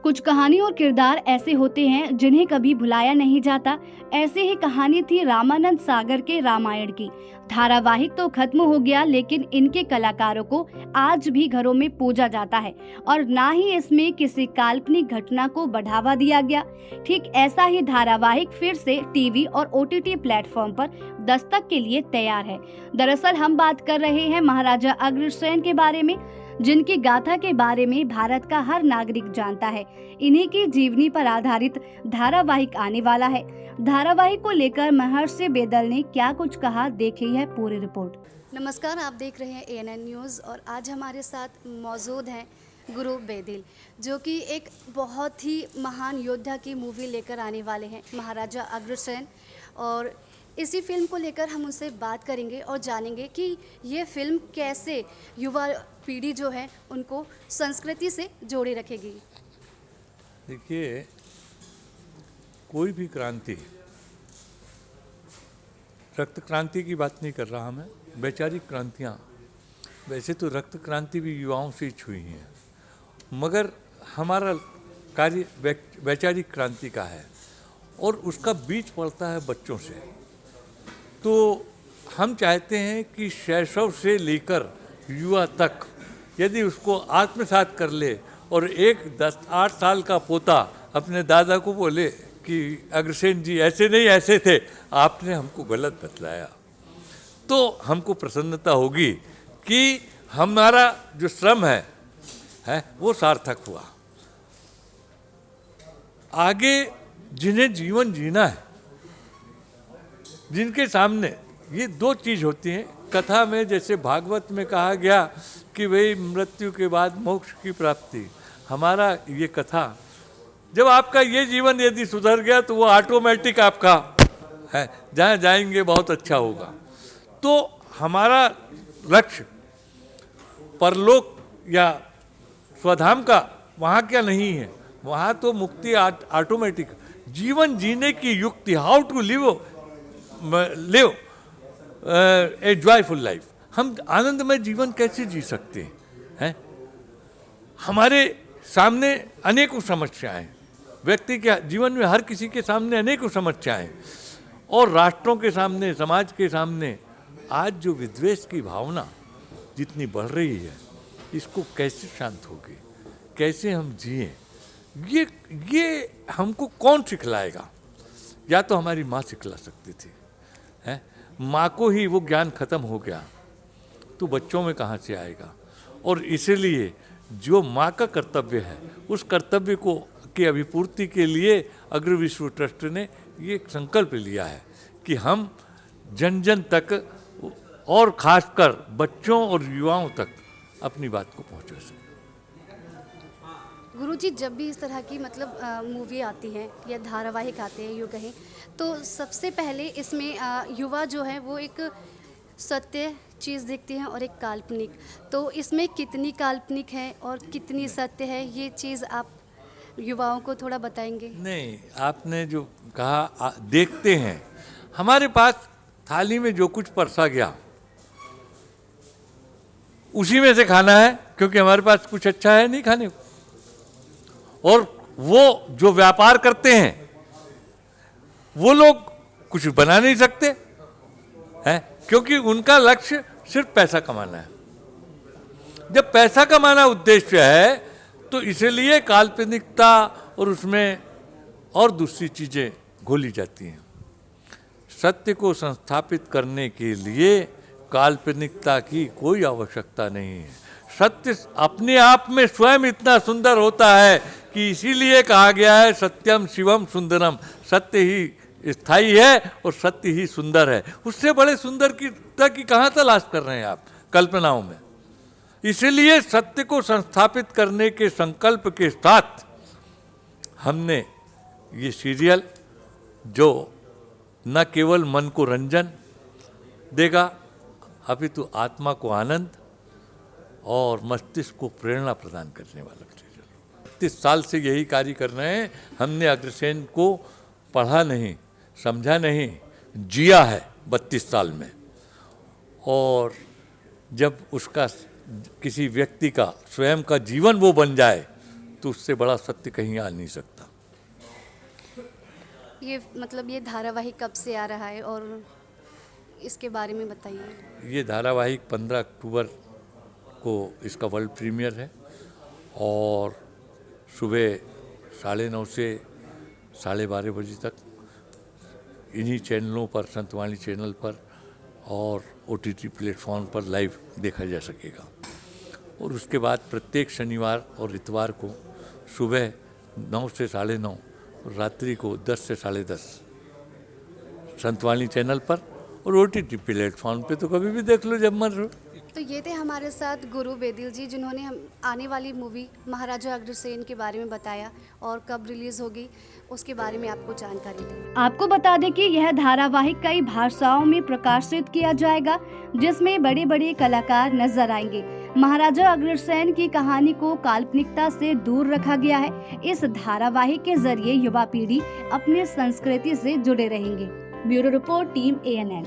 कुछ कहानी और किरदार ऐसे होते हैं जिन्हें कभी भुलाया नहीं जाता। ऐसे ही कहानी थी रामानंद सागर के रामायण की। धारावाहिक तो खत्म हो गया, लेकिन इनके कलाकारों को आज भी घरों में पूजा जाता है और ना ही इसमें किसी काल्पनिक घटना को बढ़ावा दिया गया। ठीक ऐसा ही धारावाहिक फिर से टीवी और ओटीटी प्लेटफॉर्म पर दस्तक के लिए तैयार है। दरअसल हम बात कर रहे हैं महाराजा अग्रसेन के बारे में, जिनकी गाथा के बारे में भारत का हर नागरिक जानता है। इन्हीं की जीवनी पर आधारित धारावाहिक आने वाला है। धारावाहिक को लेकर महर्षि बेदल ने क्या कुछ कहा, देखी है पूरी रिपोर्ट। नमस्कार, आप देख रहे हैं ANN न्यूज़ और आज हमारे साथ मौजूद हैं गुरु बेदिल, जो कि एक बहुत ही महान योद्धा की मूवी लेकर आने वाले हैं, महाराजा अग्रसेन। और इसी फिल्म को लेकर हम उनसे बात करेंगे और जानेंगे कि ये फिल्म कैसे युवा पीढ़ी जो है उनको संस्कृति से जोड़े रखेगी। देखिए, कोई भी क्रांति, रक्त क्रांति की बात नहीं कर रहा मैं, वैचारिक क्रांतियाँ, वैसे तो रक्त क्रांति भी युवाओं से ही छुई हैं, मगर हमारा कार्य वैचारिक क्रांति का है और उसका बीज पड़ता है बच्चों से। तो हम चाहते हैं कि शैशव से लेकर युवा तक यदि उसको आत्मसात कर ले और एक 10-8 साल का पोता अपने दादा को बोले कि अग्रसेन जी ऐसे नहीं ऐसे थे, आपने हमको गलत बतलाया, तो हमको प्रसन्नता होगी कि हमारा जो श्रम है वो सार्थक हुआ। आगे जिन्हें जीवन जीना है, जिनके सामने ये दो चीज़ होती हैं। कथा में जैसे भागवत में कहा गया कि भाई मृत्यु के बाद मोक्ष की प्राप्ति, हमारा ये कथा, जब आपका ये जीवन यदि सुधर गया तो वो ऑटोमेटिक आपका है, जहाँ जाएंगे बहुत अच्छा होगा। तो हमारा लक्ष्य परलोक या स्वधाम का वहाँ क्या नहीं है, वहाँ तो मुक्ति ऑटोमेटिक। जीवन जीने की युक्ति, how to live a joyful life, हम आनंदमय जीवन कैसे जी सकते हैं? हमारे सामने अनेकों समस्याएं, व्यक्ति के जीवन में हर किसी के सामने अनेकों समस्याएं, और राष्ट्रों के सामने, समाज के सामने आज जो विद्वेष की भावना जितनी बढ़ रही है, इसको कैसे शांत होगी, कैसे हम जिए, ये हमको कौन सिखलाएगा? या तो हमारी माँ सिखला सकती थी, है? माँ को ही वो ज्ञान खत्म हो गया तो बच्चों में कहाँ से आएगा? और इसीलिए जो माँ का कर्तव्य है, उस कर्तव्य को की अभिपूर्ति के लिए अग्र विश्व ट्रस्ट ने ये संकल्प लिया है कि हम जन जन तक और खासकर बच्चों और युवाओं तक अपनी बात को पहुँचा सकें। गुरुजी, जब भी इस तरह की मूवी आती है या धारावाहिक आते हैं, यूँ कहें तो सबसे पहले इसमें युवा जो है वो एक सत्य चीज़ देखते हैं और एक काल्पनिक। तो इसमें कितनी काल्पनिक है और कितनी सत्य है, ये चीज़ आप युवाओं को थोड़ा बताएंगे? नहीं, आपने जो कहा देखते हैं, हमारे पास थाली में जो कुछ परसा गया उसी में से खाना है, क्योंकि हमारे पास कुछ अच्छा है नहीं खाने को। और वो जो व्यापार करते हैं वो लोग कुछ बना नहीं सकते हैं, क्योंकि उनका लक्ष्य सिर्फ पैसा कमाना है। जब पैसा कमाना उद्देश्य है तो इसलिए काल्पनिकता और उसमें और दूसरी चीज़ें घोली जाती हैं। सत्य को संस्थापित करने के लिए काल्पनिकता की कोई आवश्यकता नहीं है। सत्य अपने आप में स्वयं इतना सुंदर होता है कि इसीलिए कहा गया है सत्यम शिवम सुंदरम, सत्य ही स्थायी है और सत्य ही सुंदर है। उससे बड़े सुंदर की कहाँ तलाश कर रहे हैं आप कल्पनाओं में? इसीलिए सत्य को संस्थापित करने के संकल्प के साथ हमने ये सीरियल, जो न केवल मन को रंजन देगा अपितु आत्मा को आनंद और मस्तिष्क को प्रेरणा प्रदान करने वाला सीरियल, 32 साल से यही कार्य कर रहे हैं। हमने अग्रसेन को पढ़ा नहीं, समझा नहीं, जिया है 32 साल में। और जब उसका किसी व्यक्ति का स्वयं का जीवन वो बन जाए तो उससे बड़ा सत्य कहीं आ नहीं सकता। ये मतलब ये धारावाहिक कब से आ रहा है और इसके बारे में बताइए। ये धारावाहिक 15 अक्टूबर को इसका वर्ल्ड प्रीमियर है और सुबह 9:30 से 12:30 बजे तक इन्हीं चैनलों पर, संतवाणी चैनल पर और OTT प्लेटफॉर्म पर लाइव देखा जा सकेगा। और उसके बाद प्रत्येक शनिवार और इतवार को सुबह 9 से 9:30 और रात्रि को 10 से 10:30 संतवाणी चैनल पर और OTT प्लेटफॉर्म पे तो कभी भी देख लो जब मन हो। तो ये थे हमारे साथ गुरु बेदिल जी, जिन्होंने हम आने वाली मूवी महाराजा अग्रसेन के बारे में बताया और कब रिलीज होगी उसके बारे में आपको जानकारी दी। आपको बता दें कि यह धारावाहिक कई भाषाओं में प्रकाशित किया जाएगा, जिसमें बड़े बड़े कलाकार नजर आएंगे। महाराजा अग्रसेन की कहानी को काल्पनिकता से दूर रखा गया है। इस धारावाहिक के जरिए युवा पीढ़ी अपनी संस्कृति से जुड़े रहेंगे। Bureau report, team ANN।